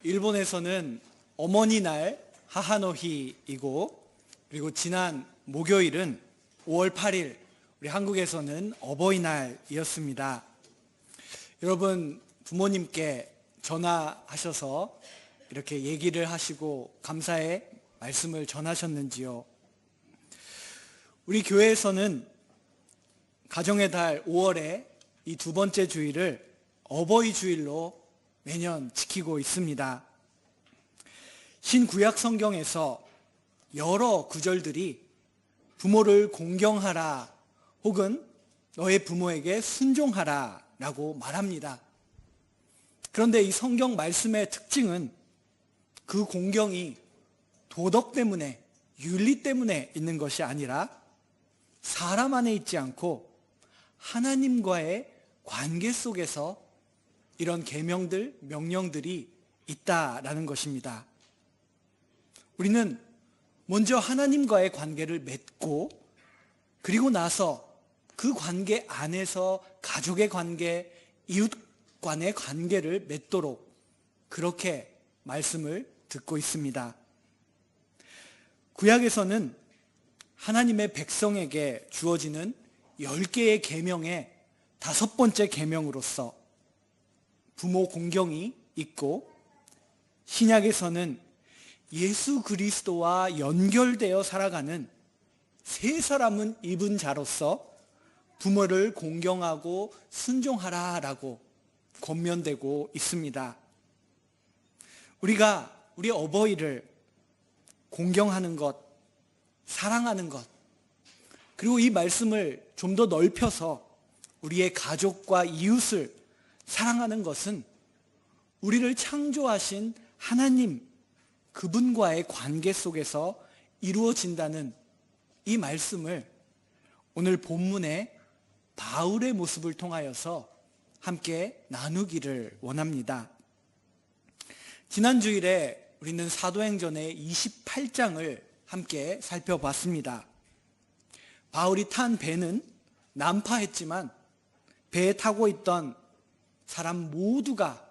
일본에서는 어머니 날 하하노히이고, 그리고 지난 목요일은 5월 8일 우리 한국에서는 어버이날이었습니다. 여러분, 부모님께 전화하셔서 이렇게 얘기를 하시고 감사의 말씀을 전하셨는지요? 우리 교회에서는 가정의 달 5월에 이 두 번째 주일을 어버이 주일로 매년 지키고 있습니다. 신구약 성경에서 여러 구절들이 부모를 공경하라 혹은 너의 부모에게 순종하라 라고 말합니다. 그런데 이 성경 말씀의 특징은 그 공경이 도덕 때문에, 윤리 때문에 있는 것이 아니라 사람 안에 있지 않고 하나님과의 관계 속에서 이런 계명들, 명령들이 있다라는 것입니다. 우리는 먼저 하나님과의 관계를 맺고, 그리고 나서 그 관계 안에서 가족의 관계, 이웃 간의 관계를 맺도록 그렇게 말씀을 듣고 있습니다. 구약에서는 하나님의 백성에게 주어지는 10개의 계명의 5번째 계명으로서 부모 공경이 있고, 신약에서는 예수 그리스도와 연결되어 살아가는 세 사람은 입은 자로서 부모를 공경하고 순종하라라고 권면되고 있습니다. 우리가 우리 어버이를 공경하는 것, 사랑하는 것, 그리고 이 말씀을 좀 더 넓혀서 우리의 가족과 이웃을 사랑하는 것은 우리를 창조하신 하나님, 그분과의 관계 속에서 이루어진다는 이 말씀을 오늘 본문의 바울의 모습을 통하여서 함께 나누기를 원합니다. 지난 주일에 우리는 사도행전의 28장을 함께 살펴봤습니다. 바울이 탄 배는 난파했지만 배에 타고 있던 사람 모두가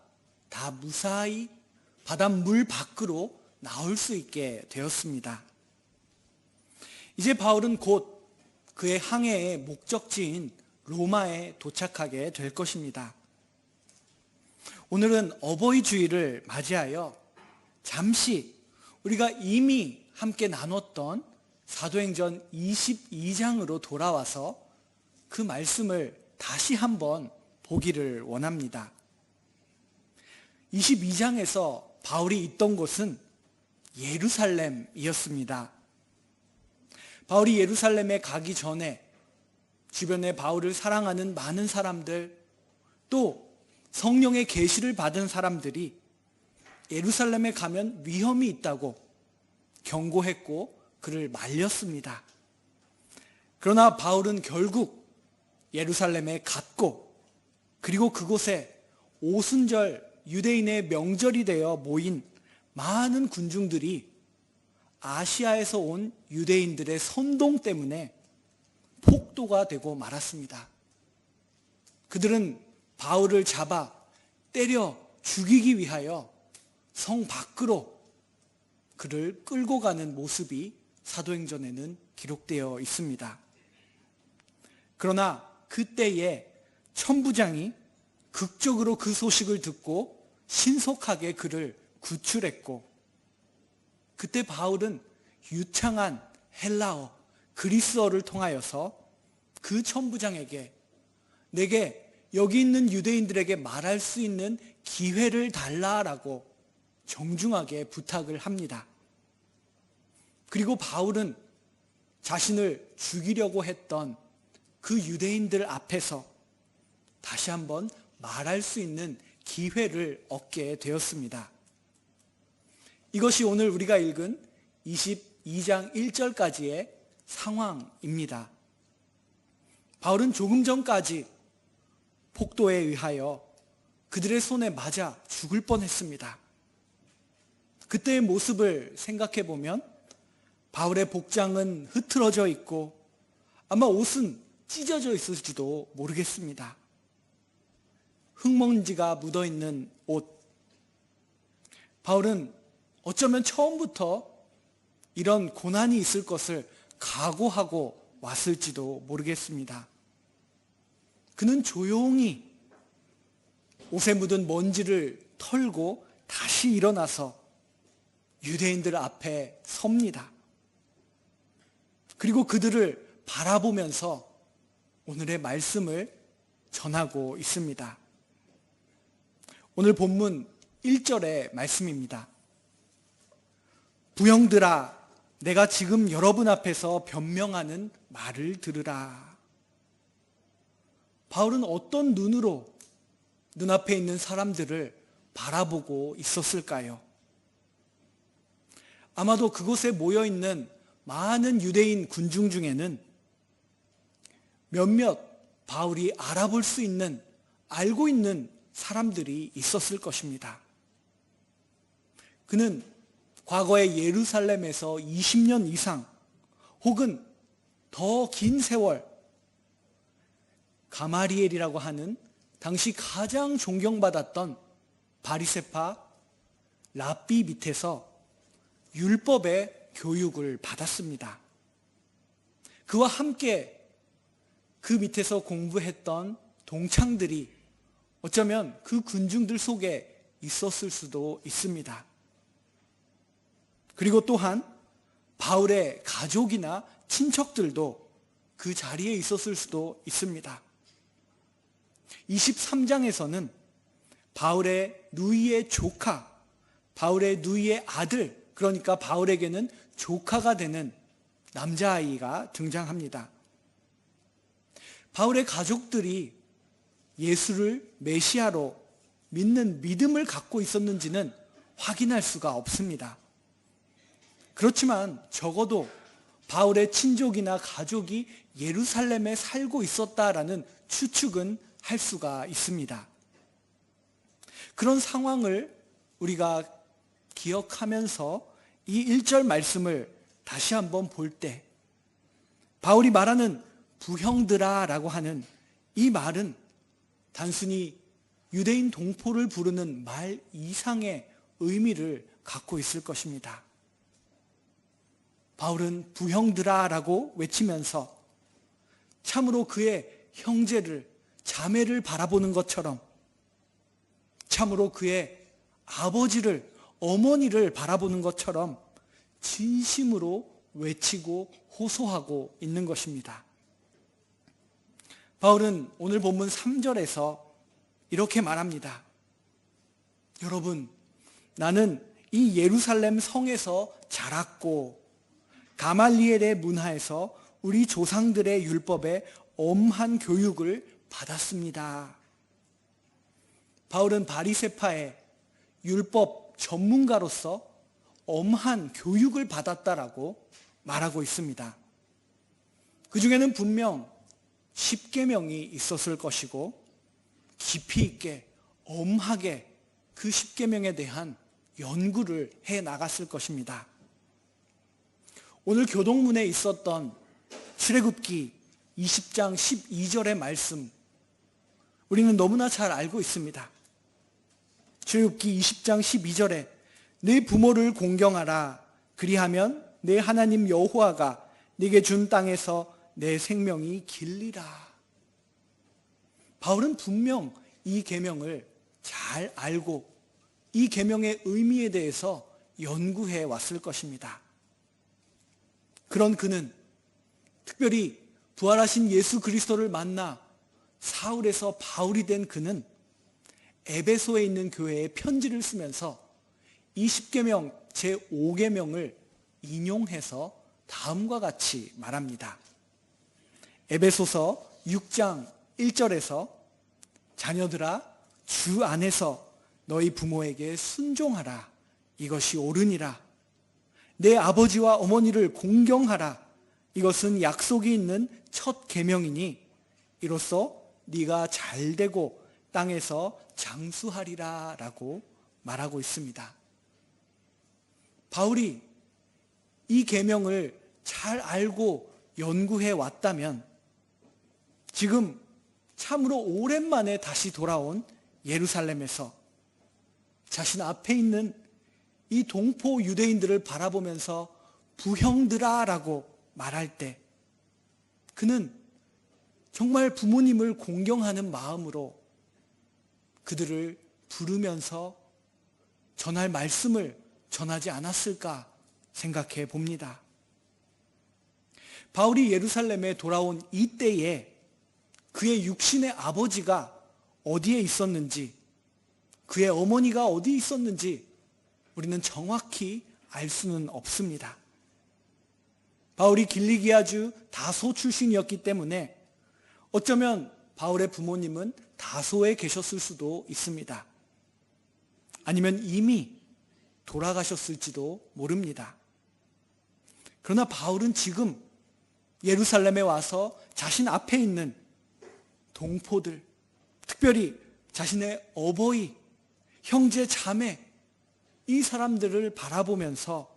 다 무사히 바닷물 밖으로 나올 수 있게 되었습니다. 이제 바울은 곧 그의 항해의 목적지인 로마에 도착하게 될 것입니다. 오늘은 어버이 주일을 맞이하여 잠시 우리가 이미 함께 나눴던 사도행전 22장으로 돌아와서 그 말씀을 다시 한번 보기를 원합니다. 22장에서 바울이 있던 곳은 예루살렘이었습니다. 바울이 예루살렘에 가기 전에 주변에 바울을 사랑하는 많은 사람들, 또 성령의 계시를 받은 사람들이 예루살렘에 가면 위험이 있다고 경고했고 그를 말렸습니다. 그러나 바울은 결국 예루살렘에 갔고, 그리고 그곳에 오순절 유대인의 명절이 되어 모인 많은 군중들이 아시아에서 온 유대인들의 선동 때문에 폭도가 되고 말았습니다. 그들은 바울을 잡아 때려 죽이기 위하여 성 밖으로 그를 끌고 가는 모습이 사도행전에는 기록되어 있습니다. 그러나 그때에 천부장이 극적으로 그 소식을 듣고 신속하게 그를 구출했고, 그때 바울은 유창한 헬라어, 그리스어를 통하여서 그 천부장에게 내게 여기 있는 유대인들에게 말할 수 있는 기회를 달라라고 정중하게 부탁을 합니다. 그리고 바울은 자신을 죽이려고 했던 그 유대인들 앞에서 다시 한번 말할 수 있는 기회를 얻게 되었습니다. 이것이 오늘 우리가 읽은 22장 1절까지의 상황입니다. 바울은 조금 전까지 폭도에 의하여 그들의 손에 맞아 죽을 뻔했습니다. 그때의 모습을 생각해 보면 바울의 복장은 흐트러져 있고 아마 옷은 찢어져 있을지도 모르겠습니다. 흙먼지가 묻어있는 옷, 바울은 어쩌면 처음부터 이런 고난이 있을 것을 각오하고 왔을지도 모르겠습니다. 그는 조용히 옷에 묻은 먼지를 털고 다시 일어나서 유대인들 앞에 섭니다. 그리고 그들을 바라보면서 오늘의 말씀을 전하고 있습니다. 오늘 본문 1절의 말씀입니다. 부형들아, 내가 지금 여러분 앞에서 변명하는 말을 들으라. 바울은 어떤 눈으로 눈앞에 있는 사람들을 바라보고 있었을까요? 아마도 그곳에 모여있는 많은 유대인 군중 중에는 몇몇 바울이 알아볼 수 있는, 알고 있는 사람들이 있었을 것입니다. 그는 과거에 예루살렘에서 20년 이상 혹은 더 긴 세월 가마리엘이라고 하는 당시 가장 존경받았던 바리새파 랍비 밑에서 율법의 교육을 받았습니다. 그와 함께 그 밑에서 공부했던 동창들이 어쩌면 그 군중들 속에 있었을 수도 있습니다. 그리고 또한 바울의 가족이나 친척들도 그 자리에 있었을 수도 있습니다. 23장에서는 바울의 누이의 조카, 바울의 누이의 아들, 그러니까 바울에게는 조카가 되는 남자아이가 등장합니다. 바울의 가족들이 예수를 메시아로 믿는 믿음을 갖고 있었는지는 확인할 수가 없습니다. 그렇지만 적어도 바울의 친족이나 가족이 예루살렘에 살고 있었다라는 추측은 할 수가 있습니다. 그런 상황을 우리가 기억하면서 이 1절 말씀을 다시 한번 볼 때 바울이 말하는 부형들아 라고 하는 이 말은 단순히 유대인 동포를 부르는 말 이상의 의미를 갖고 있을 것입니다. 바울은 부형들아 라고 외치면서 참으로 그의 형제를, 자매를 바라보는 것처럼, 참으로 그의 아버지를, 어머니를 바라보는 것처럼 진심으로 외치고 호소하고 있는 것입니다. 바울은 오늘 본문 3절에서 이렇게 말합니다. 여러분, 나는 이 예루살렘 성에서 자랐고 가말리엘의 문화에서 우리 조상들의 율법에 엄한 교육을 받았습니다. 바울은 바리새파의 율법 전문가로서 엄한 교육을 받았다라고 말하고 있습니다. 그 중에는 분명 10계명이 있었을 것이고 깊이 있게 엄하게 그 10계명에 대한 연구를 해 나갔을 것입니다. 오늘 교동문에 있었던 출애굽기 20장 12절의 말씀, 우리는 너무나 잘 알고 있습니다. 출애굽기 20장 12절에 네 부모를 공경하라. 그리하면 내 하나님 여호와가 네게 준 땅에서 내 생명이 길리라. 바울은 분명 이 계명을 잘 알고 이 계명의 의미에 대해서 연구해 왔을 것입니다. 그런 그는 특별히 부활하신 예수 그리스도를 만나 사울에서 바울이 된 그는 에베소에 있는 교회에 편지를 쓰면서 이 10계명 제5계명을 인용해서 다음과 같이 말합니다. 에베소서 6장 1절에서 자녀들아 주 안에서 너희 부모에게 순종하라. 이것이 옳으니라. 내 아버지와 어머니를 공경하라. 이것은 약속이 있는 첫 계명이니 이로써 네가 잘되고 땅에서 장수하리라 라고 말하고 있습니다. 바울이 이 계명을 잘 알고 연구해 왔다면 지금 참으로 오랜만에 다시 돌아온 예루살렘에서 자신 앞에 있는 이 동포 유대인들을 바라보면서 부형들아라고 말할 때 그는 정말 부모님을 공경하는 마음으로 그들을 부르면서 전할 말씀을 전하지 않았을까 생각해 봅니다. 바울이 예루살렘에 돌아온 이때에 그의 육신의 아버지가 어디에 있었는지, 그의 어머니가 어디에 있었는지 우리는 정확히 알 수는 없습니다. 바울이 길리기아주 다소 출신이었기 때문에 어쩌면 바울의 부모님은 다소에 계셨을 수도 있습니다. 아니면 이미 돌아가셨을지도 모릅니다. 그러나 바울은 지금 예루살렘에 와서 자신 앞에 있는 동포들, 특별히 자신의 어버이, 형제, 자매, 이 사람들을 바라보면서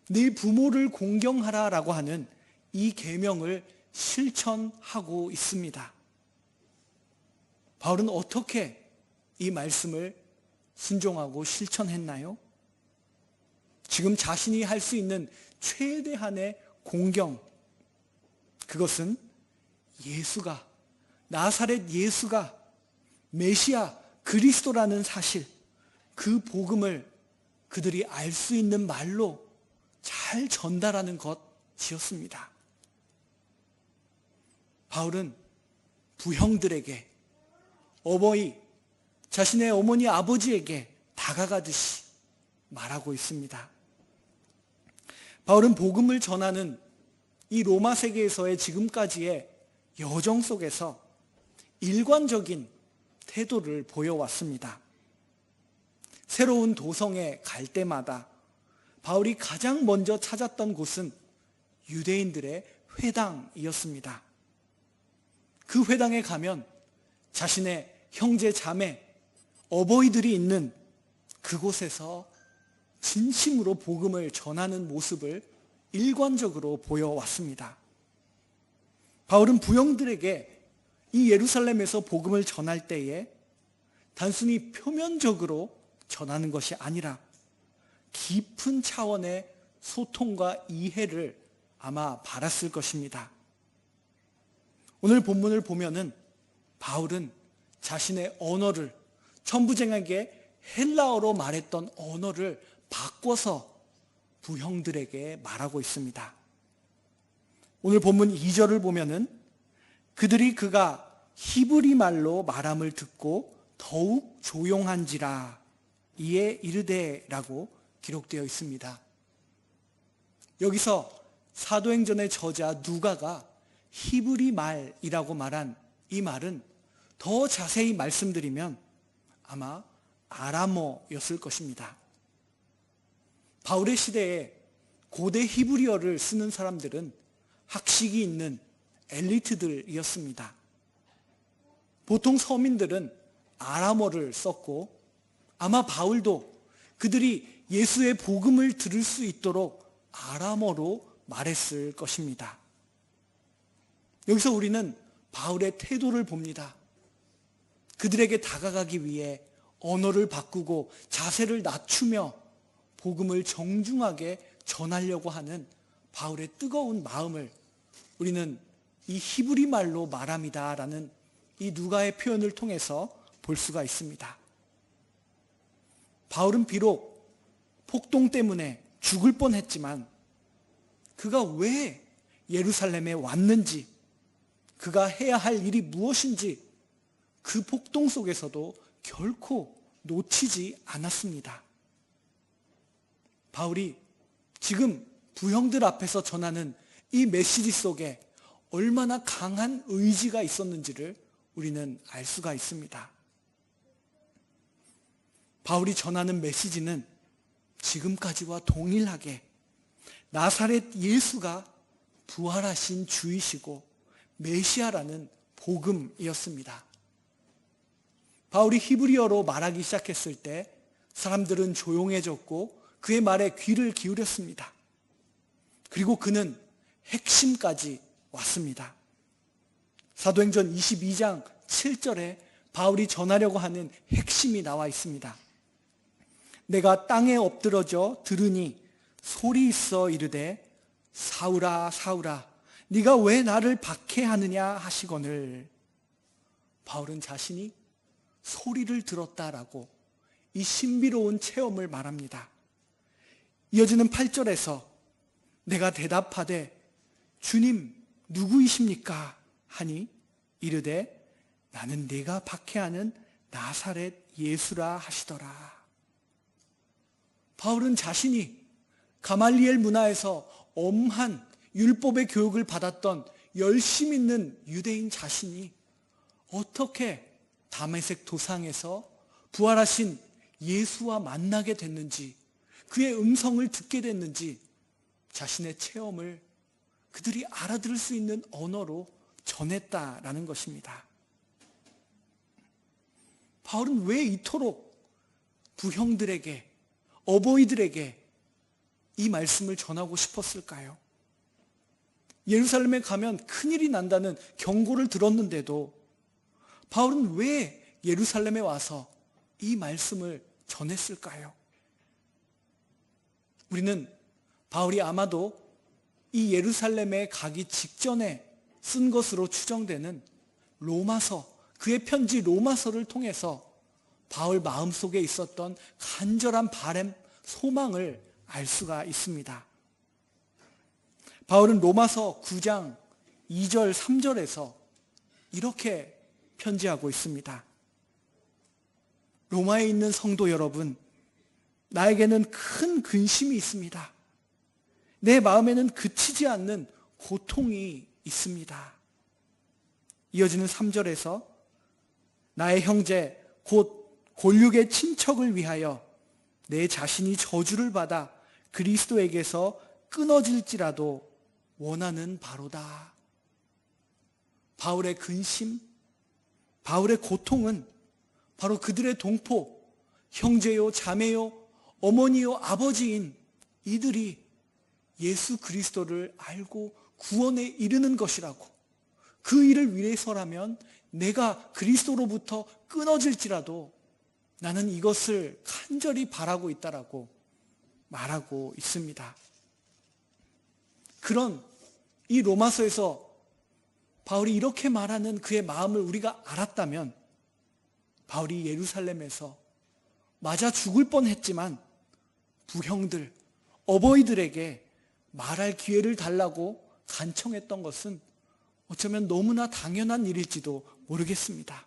네 부모를 공경하라라고 하는 이 계명을 실천하고 있습니다. 바울은 어떻게 이 말씀을 순종하고 실천했나요? 지금 자신이 할 수 있는 최대한의 공경, 그것은 예수가, 나사렛 예수가 메시아 그리스도라는 사실, 그 복음을 그들이 알 수 있는 말로 잘 전달하는 것이었습니다. 바울은 부형들에게, 어버이, 자신의 어머니 아버지에게 다가가듯이 말하고 있습니다. 바울은 복음을 전하는 이 로마 세계에서의 지금까지의 여정 속에서 일관적인 태도를 보여왔습니다. 새로운 도성에 갈 때마다 바울이 가장 먼저 찾았던 곳은 유대인들의 회당이었습니다. 그 회당에 가면 자신의 형제, 자매, 어버이들이 있는 그곳에서 진심으로 복음을 전하는 모습을 일관적으로 보여왔습니다. 바울은 부형들에게 이 예루살렘에서 복음을 전할 때에 단순히 표면적으로 전하는 것이 아니라 깊은 차원의 소통과 이해를 아마 바랐을 것입니다. 오늘 본문을 보면은 바울은 자신의 언어를, 천부장에게 헬라어로 말했던 언어를 바꿔서 부형들에게 말하고 있습니다. 오늘 본문 2절을 보면은 그들이 그가 히브리 말로 말함을 듣고 더욱 조용한지라 이에 이르되라고 기록되어 있습니다. 여기서 사도행전의 저자 누가가 히브리 말이라고 말한 이 말은 더 자세히 말씀드리면 아마 아람어였을 것입니다. 바울의 시대에 고대 히브리어를 쓰는 사람들은 학식이 있는 엘리트들이었습니다. 보통 서민들은 아람어를 썼고 아마 바울도 그들이 예수의 복음을 들을 수 있도록 아람어로 말했을 것입니다. 여기서 우리는 바울의 태도를 봅니다. 그들에게 다가가기 위해 언어를 바꾸고 자세를 낮추며 복음을 정중하게 전하려고 하는 바울의 뜨거운 마음을 우리는 이 히브리 말로 말함이다라는 이 누가의 표현을 통해서 볼 수가 있습니다. 바울은 비록 폭동 때문에 죽을 뻔했지만 그가 왜 예루살렘에 왔는지, 그가 해야 할 일이 무엇인지 그 폭동 속에서도 결코 놓치지 않았습니다. 바울이 지금 부형들 앞에서 전하는 이 메시지 속에 얼마나 강한 의지가 있었는지를 우리는 알 수가 있습니다. 바울이 전하는 메시지는 지금까지와 동일하게 나사렛 예수가 부활하신 주이시고 메시아라는 복음이었습니다. 바울이 히브리어로 말하기 시작했을 때 사람들은 조용해졌고 그의 말에 귀를 기울였습니다. 그리고 그는 핵심까지 왔습니다. 사도행전 22장 7절에 바울이 전하려고 하는 핵심이 나와 있습니다. 내가 땅에 엎드러져 들으니 소리 있어 이르되 사울아 사울아 네가 왜 나를 박해하느냐 하시거늘. 바울은 자신이 소리를 들었다라고 이 신비로운 체험을 말합니다. 이어지는 8절에서 내가 대답하되 주님 누구이십니까 하니 이르되 나는 네가 박해하는 나사렛 예수라 하시더라. 바울은 자신이 가말리엘 문화에서 엄한 율법의 교육을 받았던 열심 있는 유대인 자신이 어떻게 다메섹 도상에서 부활하신 예수와 만나게 됐는지, 그의 음성을 듣게 됐는지 자신의 체험을 그들이 알아들을 수 있는 언어로 전했다라는 것입니다. 바울은 왜 이토록 부형들에게, 어버이들에게 이 말씀을 전하고 싶었을까요? 예루살렘에 가면 큰일이 난다는 경고를 들었는데도 바울은 왜 예루살렘에 와서 이 말씀을 전했을까요? 우리는 바울이 아마도 이 예루살렘에 가기 직전에 쓴 것으로 추정되는 로마서, 그의 편지 로마서를 통해서 바울 마음속에 있었던 간절한 바람, 소망을 알 수가 있습니다. 바울은 로마서 9장 2절 3절에서 이렇게 편지하고 있습니다. 로마에 있는 성도 여러분, 나에게는 큰 근심이 있습니다. 내 마음에는 그치지 않는 고통이 있습니다. 이어지는 3절에서 나의 형제 곧 골육의 친척을 위하여 내 자신이 저주를 받아 그리스도에게서 끊어질지라도 원하는 바로다. 바울의 근심, 바울의 고통은 바로 그들의 동포, 형제요, 자매요, 어머니요, 아버지인 이들이 예수 그리스도를 알고 구원에 이르는 것이라고, 그 일을 위해서라면 내가 그리스도로부터 끊어질지라도 나는 이것을 간절히 바라고 있다라고 말하고 있습니다. 그런 이 로마서에서 바울이 이렇게 말하는 그의 마음을 우리가 알았다면, 바울이 예루살렘에서 맞아 죽을 뻔했지만 부형들, 어버이들에게 말할 기회를 달라고 간청했던 것은 어쩌면 너무나 당연한 일일지도 모르겠습니다.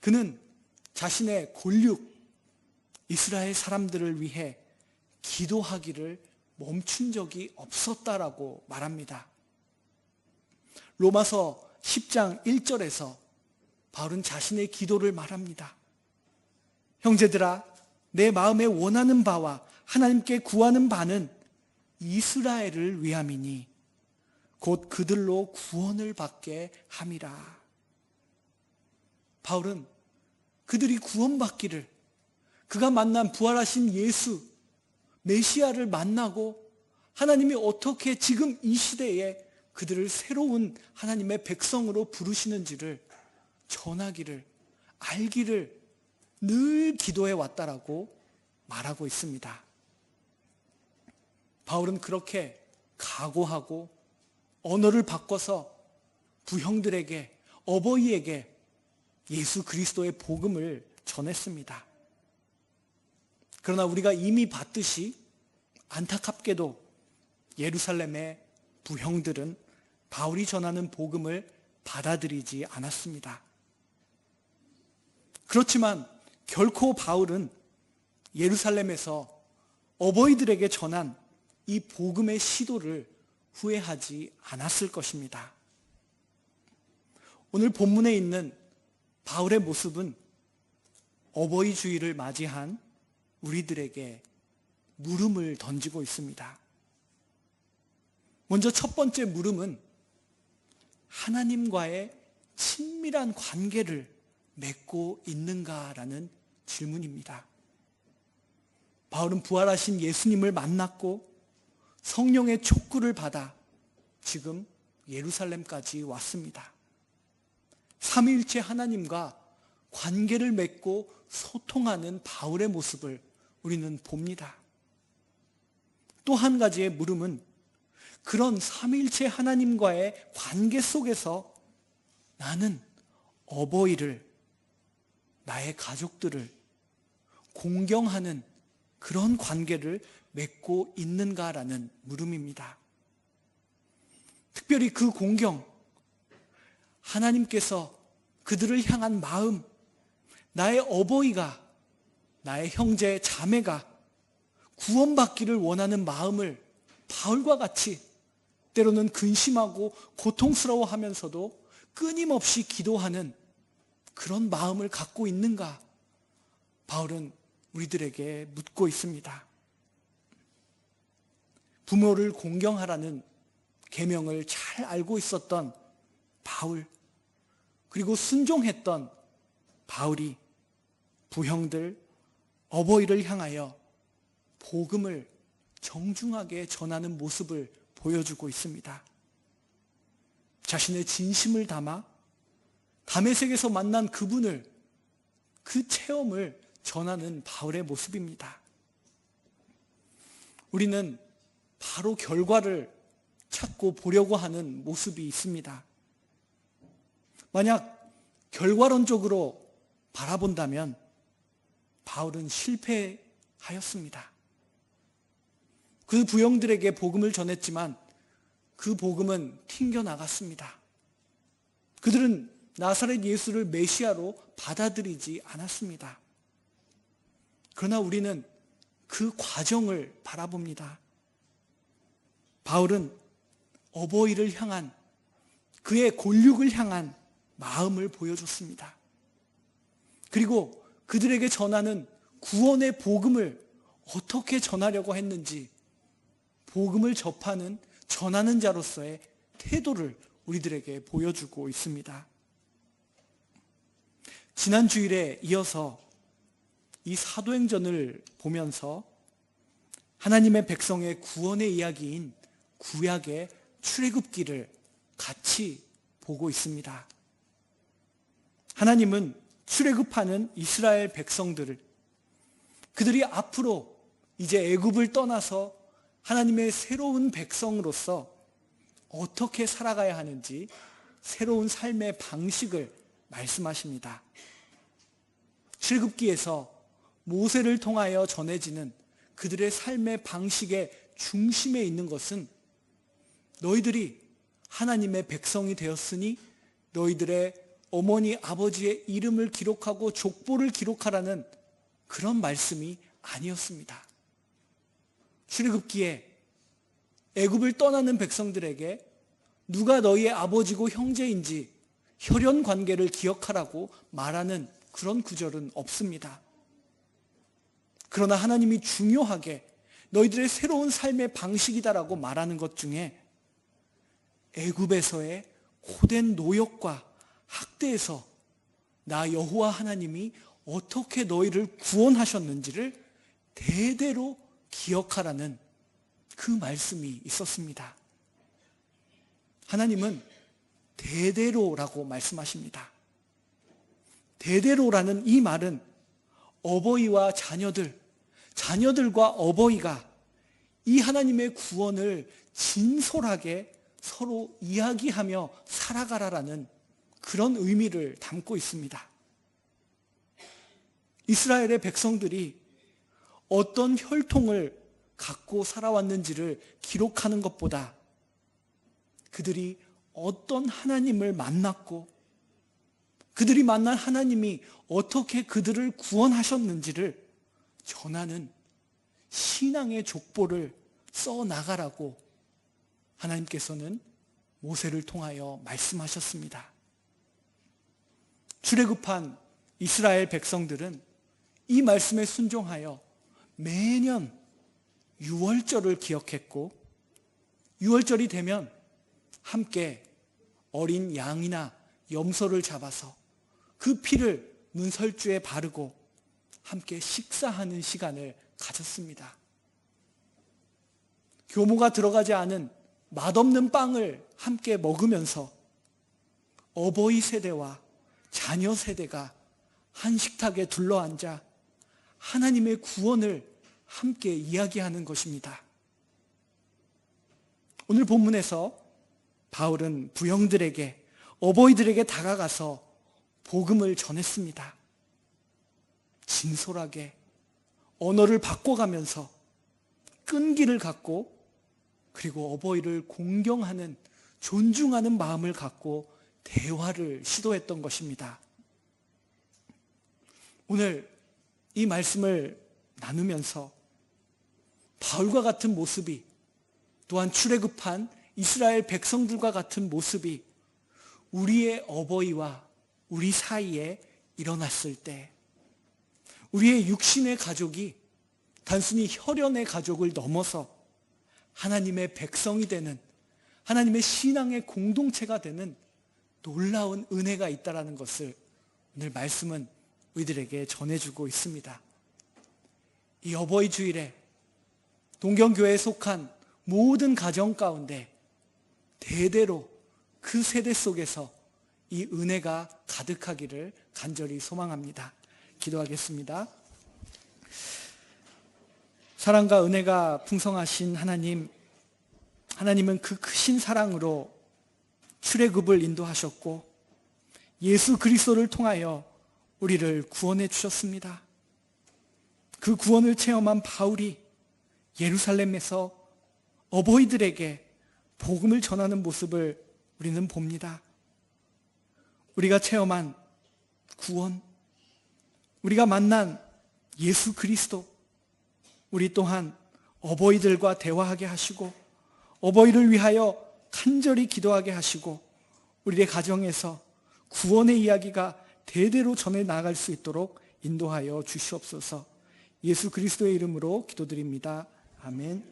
그는 자신의 골육, 이스라엘 사람들을 위해 기도하기를 멈춘 적이 없었다라고 말합니다. 로마서 10장 1절에서 바울은 자신의 기도를 말합니다. 형제들아, 내 마음에 원하는 바와 하나님께 구하는 바는 이스라엘을 위함이니 곧 그들로 구원을 받게 함이라. 바울은 그들이 구원받기를, 그가 만난 부활하신 예수, 메시아를 만나고 하나님이 어떻게 지금 이 시대에 그들을 새로운 하나님의 백성으로 부르시는지를 전하기를, 알기를 늘 기도해 왔다라고 말하고 있습니다. 바울은 그렇게 각오하고 언어를 바꿔서 부형들에게, 어버이에게 예수 그리스도의 복음을 전했습니다. 그러나 우리가 이미 봤듯이 안타깝게도 예루살렘의 부형들은 바울이 전하는 복음을 받아들이지 않았습니다. 그렇지만 결코 바울은 예루살렘에서 어버이들에게 전한 이 복음의 시도를 후회하지 않았을 것입니다. 오늘 본문에 있는 바울의 모습은 어버이 주일을 맞이한 우리들에게 물음을 던지고 있습니다. 먼저 첫 번째 물음은 하나님과의 친밀한 관계를 맺고 있는가라는 질문입니다. 바울은 부활하신 예수님을 만났고 성령의 촉구를 받아 지금 예루살렘까지 왔습니다. 삼위일체 하나님과 관계를 맺고 소통하는 바울의 모습을 우리는 봅니다. 또 한 가지의 물음은 그런 삼위일체 하나님과의 관계 속에서 나는 어버이를, 나의 가족들을 공경하는 그런 관계를 맺고 있는가라는 물음입니다. 특별히 그 공경, 하나님께서 그들을 향한 마음, 나의 어버이가, 나의 형제, 자매가 구원받기를 원하는 마음을 바울과 같이 때로는 근심하고 고통스러워하면서도 끊임없이 기도하는 그런 마음을 갖고 있는가? 바울은 우리들에게 묻고 있습니다. 부모를 공경하라는 계명을 잘 알고 있었던 바울, 그리고 순종했던 바울이 부형들, 어버이를 향하여 복음을 정중하게 전하는 모습을 보여주고 있습니다. 자신의 진심을 담아 다메섹에서 만난 그분을, 그 체험을 전하는 바울의 모습입니다. 우리는 바로 결과를 찾고 보려고 하는 모습이 있습니다. 만약 결과론적으로 바라본다면 바울은 실패하였습니다. 그 부형들에게 복음을 전했지만 그 복음은 튕겨나갔습니다. 그들은 나사렛 예수를 메시아로 받아들이지 않았습니다. 그러나 우리는 그 과정을 바라봅니다. 바울은 어버이를 향한, 그의 골육을 향한 마음을 보여줬습니다. 그리고 그들에게 전하는 구원의 복음을 어떻게 전하려고 했는지, 복음을 전하는 자로서의 태도를 우리들에게 보여주고 있습니다. 지난 주일에 이어서 이 사도행전을 보면서 하나님의 백성의 구원의 이야기인 구약의 출애굽기를 같이 보고 있습니다. 하나님은 출애굽하는 이스라엘 백성들을, 그들이 앞으로 이제 애굽을 떠나서 하나님의 새로운 백성으로서 어떻게 살아가야 하는지 새로운 삶의 방식을 말씀하십니다. 출애굽기에서 모세를 통하여 전해지는 그들의 삶의 방식의 중심에 있는 것은 너희들이 하나님의 백성이 되었으니 너희들의 어머니 아버지의 이름을 기록하고 족보를 기록하라는 그런 말씀이 아니었습니다. 출애굽기에 애굽을 떠나는 백성들에게 누가 너희의 아버지고 형제인지 혈연 관계를 기억하라고 말하는 그런 구절은 없습니다. 그러나 하나님이 중요하게 너희들의 새로운 삶의 방식이다라고 말하는 것 중에 애굽에서의 고된 노역과 학대에서 나 여호와 하나님이 어떻게 너희를 구원하셨는지를 대대로 기억하라는 그 말씀이 있었습니다. 하나님은 대대로라고 말씀하십니다. 대대로라는 이 말은 어버이와 자녀들과 어버이가 이 하나님의 구원을 진솔하게 서로 이야기하며 살아가라라는 그런 의미를 담고 있습니다. 이스라엘의 백성들이 어떤 혈통을 갖고 살아왔는지를 기록하는 것보다 그들이 어떤 하나님을 만났고 그들이 만난 하나님이 어떻게 그들을 구원하셨는지를 전하는 신앙의 족보를 써나가라고 하나님께서는 모세를 통하여 말씀하셨습니다. 출애굽한 이스라엘 백성들은 이 말씀에 순종하여 매년 유월절을 기억했고, 유월절이 되면 함께 어린 양이나 염소를 잡아서 그 피를 문설주에 바르고 함께 식사하는 시간을 가졌습니다. 교모가 들어가지 않은 맛없는 빵을 함께 먹으면서 어버이 세대와 자녀 세대가 한 식탁에 둘러앉아 하나님의 구원을 함께 이야기하는 것입니다. 오늘 본문에서 바울은 부형들에게, 어버이들에게 다가가서 복음을 전했습니다. 진솔하게 언어를 바꿔가면서 끈기를 갖고, 그리고 어버이를 공경하는, 존중하는 마음을 갖고 대화를 시도했던 것입니다. 오늘 이 말씀을 나누면서 바울과 같은 모습이, 또한 출애굽한 이스라엘 백성들과 같은 모습이 우리의 어버이와 우리 사이에 일어났을 때, 우리의 육신의 가족이 단순히 혈연의 가족을 넘어서 하나님의 백성이 되는, 하나님의 신앙의 공동체가 되는 놀라운 은혜가 있다는 것을 오늘 말씀은 우리들에게 전해주고 있습니다. 이 어버이 주일에 동경교회에 속한 모든 가정 가운데 대대로 그 세대 속에서 이 은혜가 가득하기를 간절히 소망합니다. 기도하겠습니다. 사랑과 은혜가 풍성하신 하나님, 하나님은 그 크신 사랑으로 출애굽을 인도하셨고 예수 그리스도를 통하여 우리를 구원해 주셨습니다. 그 구원을 체험한 바울이 예루살렘에서 어버이들에게 복음을 전하는 모습을 우리는 봅니다. 우리가 체험한 구원, 우리가 만난 예수 그리스도, 우리 또한 어버이들과 대화하게 하시고 어버이를 위하여 간절히 기도하게 하시고 우리의 가정에서 구원의 이야기가 대대로 전해 나갈 수 있도록 인도하여 주시옵소서. 예수 그리스도의 이름으로 기도드립니다. 아멘.